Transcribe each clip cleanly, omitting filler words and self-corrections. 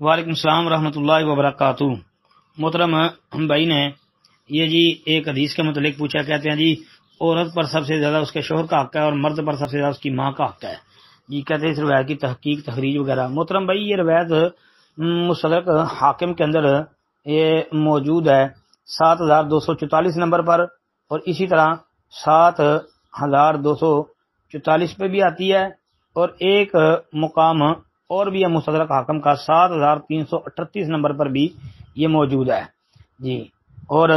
وعلیکم السلام ورحمۃ اللہ وبرکاتہ۔ محترم بھائی نے یہ جی ایک حدیث کے متعلق پوچھا، کہتے ہیں جی عورت پر سب سے زیادہ اس کے شوہر کا حق ہے اور مرد پر سب سے زیادہ اس کی ماں کا حق ہے جی، کہتے ہیں اس روایت کی تحقیق تخریج وغیرہ۔ محترم بھائی یہ روایت مستدرک حاکم کے اندر یہ موجود ہے 7244 نمبر پر، اور اسی طرح 7244 پہ بھی آتی ہے، اور ایک مقام اور بھی ہے مستدرک حاکم کا 7338 نمبر پر بھی یہ موجود ہے جی۔ اور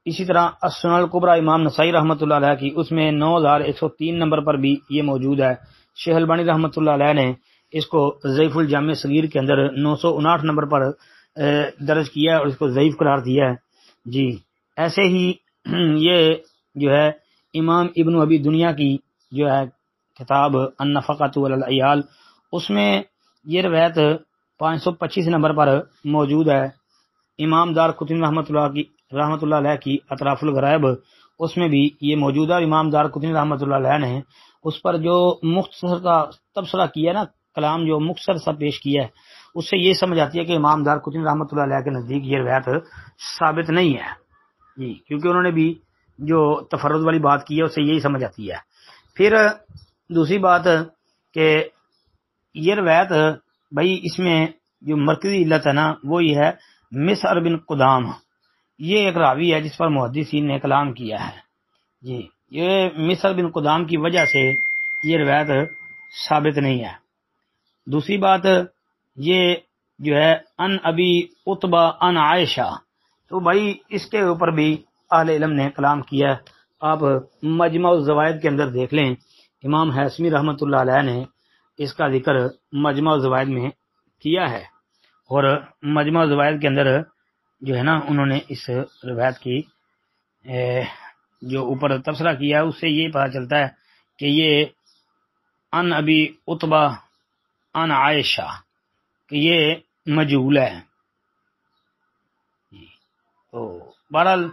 اسی طرح السنن الکبریٰ امام نسائی رحمۃ اللہ علیہ کی اس میں 9103 نمبر پر بھی یہ موجود ہے۔ شیخ البانی رحمۃ اللہ علیہ نے اس کو ضعیف الجامع صغیر کے اندر 959 نمبر پر درج کیا ہے اور اس کو ضعیف قرار دیا ہے جی۔ ایسے ہی یہ جو ہے امام ابن ابی دنیا کی جو ہے کتاب النفقۃ علی العیال، اس میں یہ روایت 525 نمبر پر موجود ہے۔ امام دار قطنی رحمۃ اللہ علیہ کی اطراف الغرائب، اس میں بھی یہ موجود ہے، اور امام دار قطنی رحمۃ اللہ علیہ نے اس پر جو مختصر کا تبصرہ کیا نا، کلام جو مختصر سا پیش کیا ہے، اس سے یہ سمجھ آتی ہے کہ امام دار قطنی رحمۃ اللہ علیہ کے نزدیک یہ روایت ثابت نہیں ہے جی، کیونکہ انہوں نے بھی جو تفرد والی بات کی ہے اس سے یہی سمجھ آتی ہے۔ پھر دوسری بات کہ یہ روایت بھائی اس میں جو مرکزی علت ہے نا وہ یہ ہے مسعر بن قدام، یہ ایک راوی ہے جس پر محدثین نے کلام کیا ہے جی۔ یہ مسعر بن قدام کی وجہ سے یہ روایت ثابت نہیں ہے۔ دوسری بات یہ جو ہے ان ابی عتبہ ان عائشہ، تو بھائی اس کے اوپر بھی اہل علم نے کلام کیا ہے۔ آپ مجمع الزوائد کے اندر دیکھ لیں، امام حیثمی رحمۃ اللہ علیہ نے اس کا ذکر مجمع الزوائد میں کیا ہے، اور مجمع الزوائد کے اندر جو ہے نا انہوں نے اس روایت کی جو اوپر تبصرہ کیا ہے اس سے یہ پتہ چلتا ہے کہ یہ ان ابی عتبہ ان عائشہ کہ یہ مجہول ہے جی۔ تو بہرحال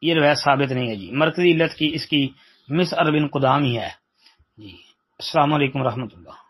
یہ روایت ثابت نہیں ہے جی، مرکزی علت کی اس کی مسعر بن قدام ہی ہے جی۔ السلام علیکم ورحمۃ اللہ۔